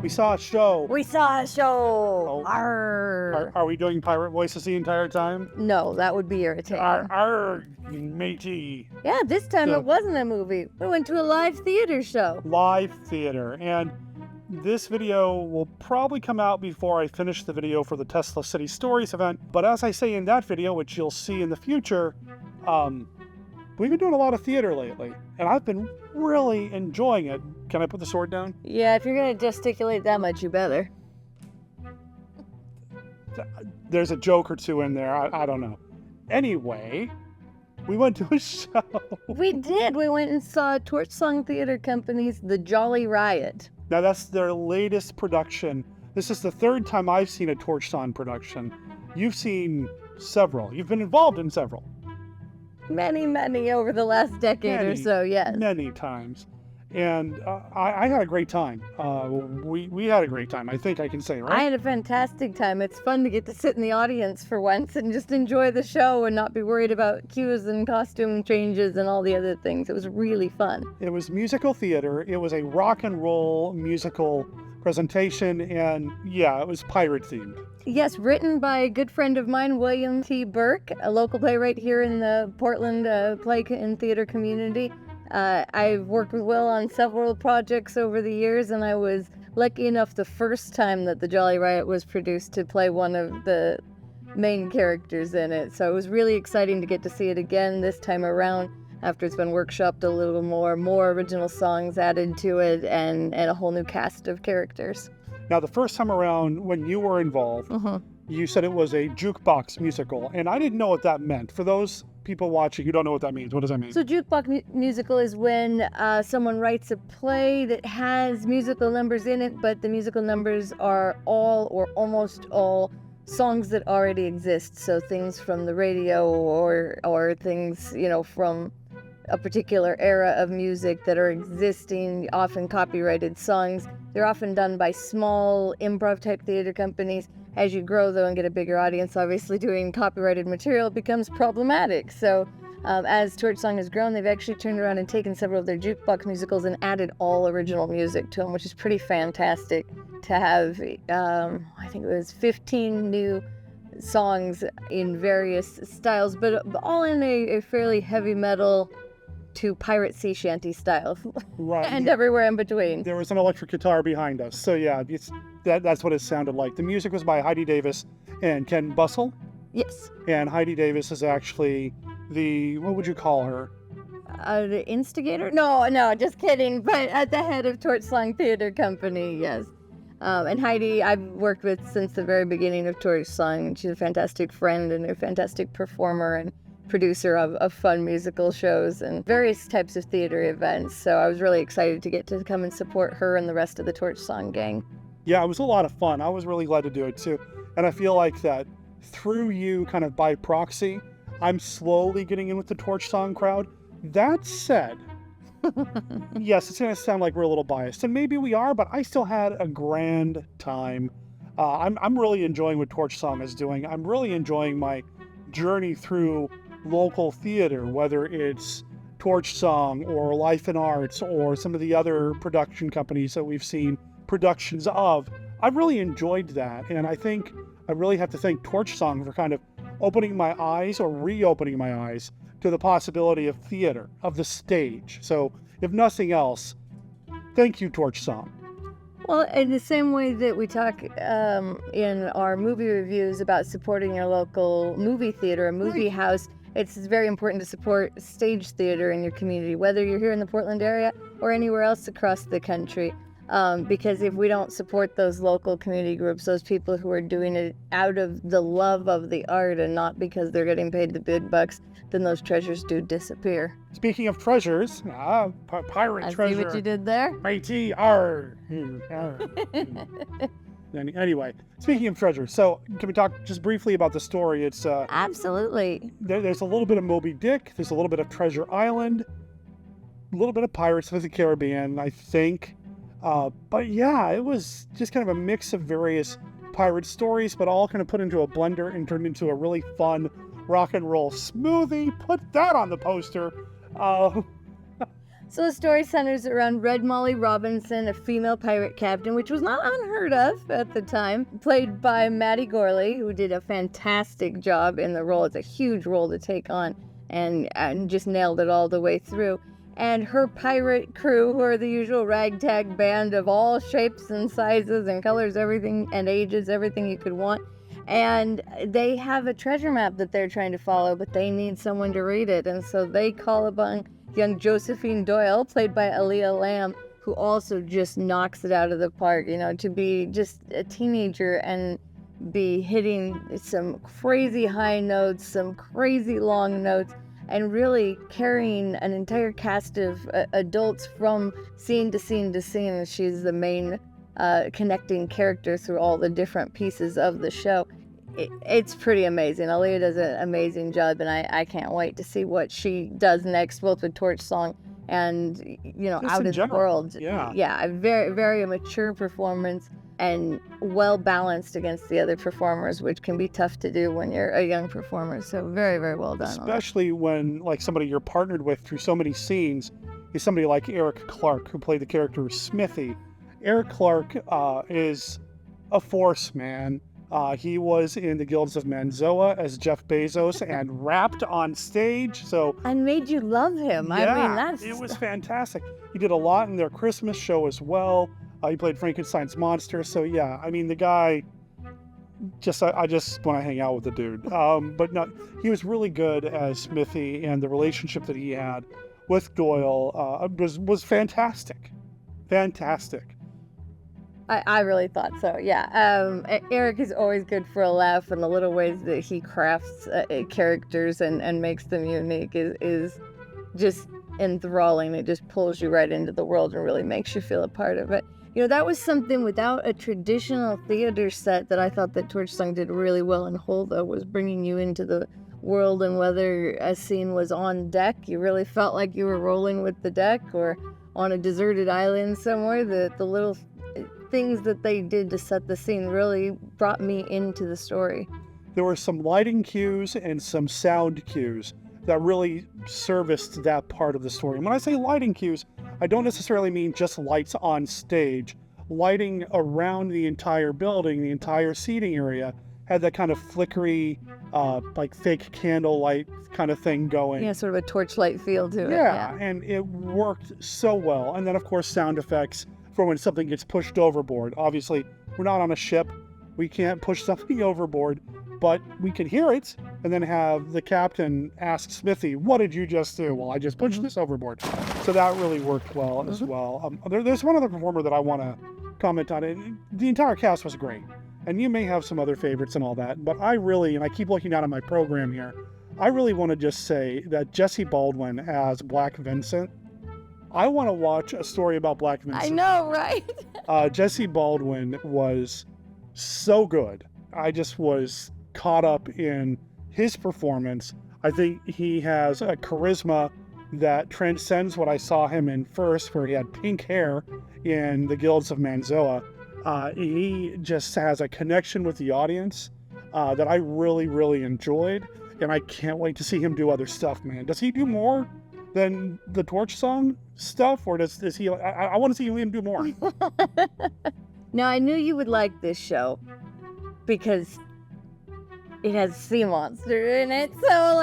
We saw a show. We saw a show. Oh. Arr. Are we doing pirate voices the entire time? No, that would be irritating. Arr, matey. Yeah, this time So- it wasn't a movie. We went to a live theater show. Live theater. And this video will probably come out before I finish the video for the Tesla City Stories event. But as I say in that video, which you'll see in the future, we've been doing a lot of theater lately. And I've been really enjoying it. Can I put the sword down? Yeah, if you're gonna gesticulate that much, you better. There's a joke or two in there. I don't know. Anyway, we went to a show. We did. We went and saw Torch Song Theater Company's The Jolly Riot. Now, that's their latest production. This is the third time I've seen a Torch Song production. You've seen several. You've been involved in several. Many over the last decade or so, yes. Many times. And I had a great time. We had a great time, I think I can say, right? I had a fantastic time. It's fun to get to sit in the audience for once and just enjoy the show and not be worried about cues and costume changes and all the other things. It was really fun. It was musical theater. It was a rock and roll musical presentation, and yeah, it was pirate themed. Yes, written by a good friend of mine, William T. Burke, a local playwright here in the Portland play and theater community. I've worked with Will on several projects over the years, and I was lucky enough the first time that the Jolly Riot was produced to play one of the main characters in it. So it was really exciting to get to see it again this time around after it's been workshopped a little more original songs added to it, and a whole new cast of characters. Now, the first time around when you were involved, you said it was a jukebox musical, and I didn't know what that meant. For those people watching who don't know what that means, what does that mean? So jukebox musical is when someone writes a play that has musical numbers in it, but the musical numbers are all or almost all songs that already exist. So things from the radio or things, from a particular era of music that are existing, often copyrighted songs. They're often done by small improv type theater companies. As you grow, though, and get a bigger audience, obviously doing copyrighted material becomes problematic. So as Torch Song has grown, they've actually turned around and taken several of their jukebox musicals and added all original music to them, which is pretty fantastic to have. I think it was 15 new songs in various styles, but all in a fairly heavy metal to pirate sea shanty style, Right. and everywhere in between. There was an electric guitar behind us. So yeah, that's what it sounded like. The music was by Heidi Davis and Ken Bussell. Yes. And Heidi Davis is actually what would you call her? The instigator? No, just kidding. But at the head of Torch Song Theater Company, yes. And Heidi, I've worked with since the very beginning of Torch Song. She's a fantastic friend and a fantastic performer and producer of fun musical shows and various types of theater events. So I was really excited to get to come and support her and the rest of the Torch Song gang. Yeah, it was a lot of fun. I was really glad to do it too. And I feel like that through you, kind of by proxy, I'm slowly getting in with the Torch Song crowd. That said, yes, it's going to sound like we're a little biased, and maybe we are, but I still had a grand time. I'm really enjoying what Torch Song is doing. I'm really enjoying my journey through local theater, whether it's Torch Song or Life and Arts or some of the other production companies that we've seen productions of. I've really enjoyed that, and I think I really have to thank Torch Song for kind of opening my eyes or reopening my eyes to the possibility of theater, of the stage. So if nothing else, thank you, Torch Song. Well, in the same way that we talk in our movie reviews about supporting your local movie theater, a movie house, it's very important to support stage theater in your community, whether you're here in the Portland area or anywhere else across the country. Because if we don't support those local community groups, those people who are doing it out of the love of the art and not because they're getting paid the big bucks, then those treasures do disappear. Speaking of treasures, pirate treasure. I see what you did there. Matey, arr. Anyway, speaking of treasure, so can we talk just briefly about the story? It's Absolutely. There's a little bit of Moby Dick, there's a little bit of Treasure Island, a little bit of Pirates of the Caribbean, I think. But yeah, it was just kind of a mix of various pirate stories, but all kind of put into a blender and turned into a really fun rock and roll smoothie. Put that on the poster. So the story centers around Red Molly Robinson, a female pirate captain, which was not unheard of at the time, played by Maddie Gorley, who did a fantastic job in the role. It's a huge role to take on, and just nailed it all the way through. And her pirate crew, who are the usual ragtag band of all shapes and sizes and colors, everything, and ages, everything you could want. And they have a treasure map that they're trying to follow, but they need someone to read it. And so they call upon young Josephine Doyle, played by Aaliyah Lamb, who also just knocks it out of the park, to be just a teenager and be hitting some crazy high notes, some crazy long notes, and really carrying an entire cast of adults from scene to scene to scene. She's the main connecting character through all the different pieces of the show. It's pretty amazing. Aaliyah does an amazing job, and I can't wait to see what she does next, both with Torch Song and, Just out in the world. Yeah. A very, very mature performance and well balanced against the other performers, which can be tough to do when you're a young performer. So very, very well done. Especially when, like, somebody you're partnered with through so many scenes is somebody like Eric Clark, who played the character Smithy. Eric Clark is a force, man. He was in the Guilds of Manzoa as Jeff Bezos and rapped on stage. So and made you love him. Yeah, it was fantastic. He did a lot in their Christmas show as well. He played Frankenstein's monster. So yeah, the guy, I just want to hang out with the dude. But no, he was really good as Smithy, and the relationship that he had with Doyle was fantastic. Fantastic. I really thought so, yeah. Eric is always good for a laugh, and the little ways that he crafts characters and makes them unique is just enthralling. It just pulls you right into the world and really makes you feel a part of it. That was something without a traditional theater set that I thought that Torch Song did really well in Holda, was bringing you into the world, and whether a scene was on deck, you really felt like you were rolling with the deck, or on a deserted island somewhere. The little things that they did to set the scene really brought me into the story. There were some lighting cues and some sound cues that really serviced that part of the story. And when I say lighting cues, I don't necessarily mean just lights on stage. Lighting around the entire building, the entire seating area, had that kind of flickery, like fake candlelight kind of thing going. Yeah, sort of a torchlight feel to it. Yeah, and it worked so well. And then, of course, sound effects for when something gets pushed overboard. Obviously, we're not on a ship. We can't push something overboard, but we can hear it, and then have the captain ask Smithy, "What did you just do?" "Well, I just pushed this overboard." So that really worked well as well. There's one other performer that I want to comment on. It. The entire cast was great, and you may have some other favorites and all that, but I really, and I keep looking down at my program here, I really want to just say that Jesse Baldwin as Black Vincent, I want to watch a story about Black Vincent. I know, right? Jesse Baldwin was so good. I just was caught up in his performance. I think he has a charisma that transcends what I saw him in first, where he had pink hair in the Guilds of Manzoa. He just has a connection with the audience that I really, really enjoyed, and I can't wait to see him do other stuff, man. Does he do more than the Torch Song stuff, or does he? I want to see him do more. Now, I knew you would like this show because it has sea monster in it, so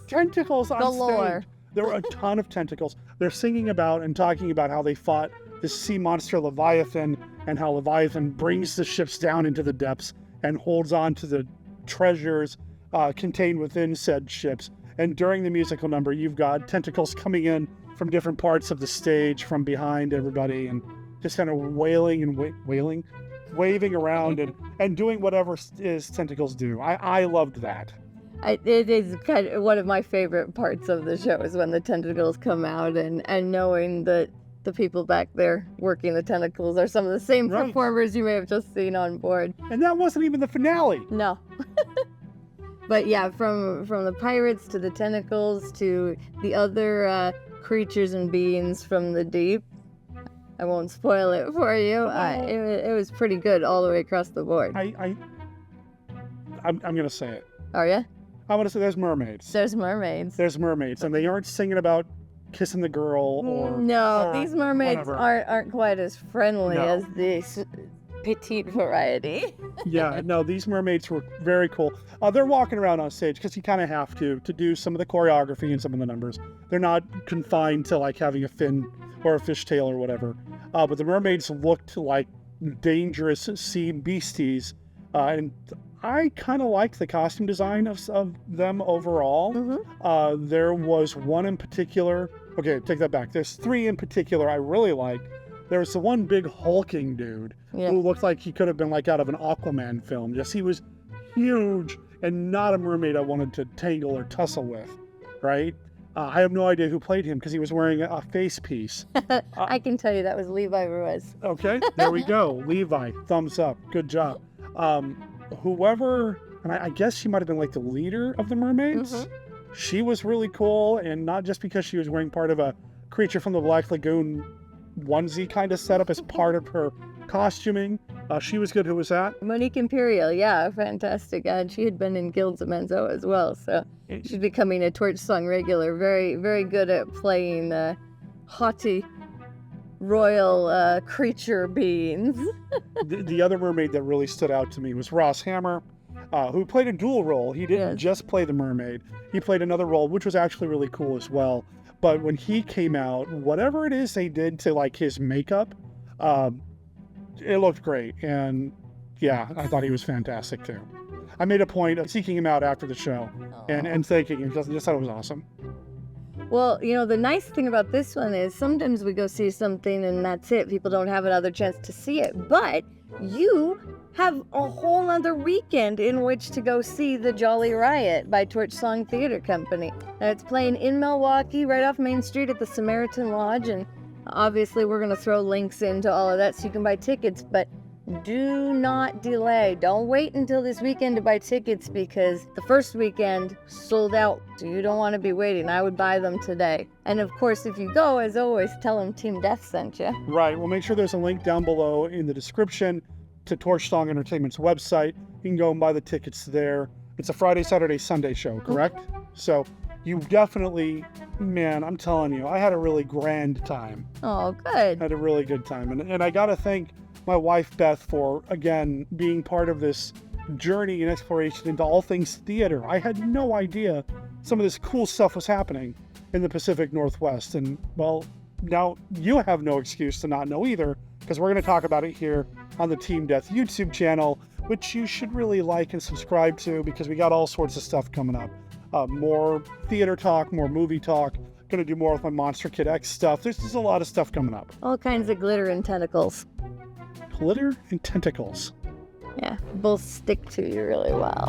tentacles on galore. stage. There were a ton of tentacles. They're singing about and talking about how they fought this sea monster Leviathan, and how Leviathan brings the ships down into the depths and holds on to the treasures contained within said ships. And during the musical number, you've got tentacles coming in from different parts of the stage, from behind everybody, and just kind of waving around and doing whatever is tentacles do. I loved that. It is kind of one of my favorite parts of the show, is when the tentacles come out, and knowing that the people back there working the tentacles are some of the same performers you may have just seen on board. And that wasn't even the finale. No. But yeah, from the pirates to the tentacles to the other creatures and beings from the deep. I won't spoil it for you. It was pretty good all the way across the board. I'm gonna say it. Are ya? I want to say there's mermaids. There's mermaids. There's mermaids, and they aren't singing about kissing the girl or No, or these mermaids whatever. aren't quite as friendly No. as the petite variety. Yeah, no, these mermaids were very cool. They're walking around on stage because you kind of have to do some of the choreography and some of the numbers. They're not confined to like having a fin or a fishtail or whatever. But the mermaids looked like dangerous sea beasties, and I kind of liked the costume design of them overall. There was one in particular. Okay, take that back. There's three in particular I really liked. There was the one big hulking dude who looked like he could have been like out of an Aquaman film. Just he was huge and not a mermaid I wanted to tangle or tussle with, right? I have no idea who played him because he was wearing a face piece. I can tell you that was Levi Ruiz. Okay, there we go. Levi, thumbs up. Good job. Whoever, and I guess she might have been like the leader of the mermaids. She was really cool, and not just because she was wearing part of a Creature from the Black Lagoon onesie kind of setup as part of her costuming. She was good. Who was that? Monique Imperial, yeah, fantastic. And she had been in Guilds of Menzo as well, so she's becoming a Torch Song regular. Very, very good at playing haughty royal creature beings. The other mermaid that really stood out to me was Ross Hammer, who played a dual role. He didn't just play the mermaid. He played another role, which was actually really cool as well. But when he came out, whatever it is they did to like his makeup, it looked great. And yeah, I thought he was fantastic too. I made a point of seeking him out after the show and thanking him. Just thought it was awesome. Well, you know, the nice thing about this one is sometimes we go see something and that's it. People don't have another chance to see it. But you have a whole other weekend in which to go see the Jolly Riot by Torch Song Theater Company. And it's playing in Milwaukee, right off Main Street at the Samaritan Lodge. And obviously we're going to throw links into all of that so you can buy tickets. But do not delay. Don't wait until this weekend to buy tickets because the first weekend sold out. So you don't want to be waiting. I would buy them today. And of course, if you go, as always, tell them Team Deth sent you. Right. Well, make sure there's a link down below in the description to Torch Song Entertainment's website. You can go and buy the tickets there. It's a Friday, Saturday, Sunday show, correct? So you definitely, man, I'm telling you, I had a really grand time. Oh, good. I had a really good time. And I got to thank my wife, Beth, for, again, being part of this journey and exploration into all things theater. I had no idea some of this cool stuff was happening in the Pacific Northwest. And, well, now you have no excuse to not know either, because we're going to talk about it here on the Team Deth YouTube channel, which you should really like and subscribe to because we got all sorts of stuff coming up. More theater talk, more movie talk. Going to do more with my Monster Kid X stuff. There's just a lot of stuff coming up. All kinds of glitter and tentacles. Glitter and tentacles. Yeah, both stick to you really well.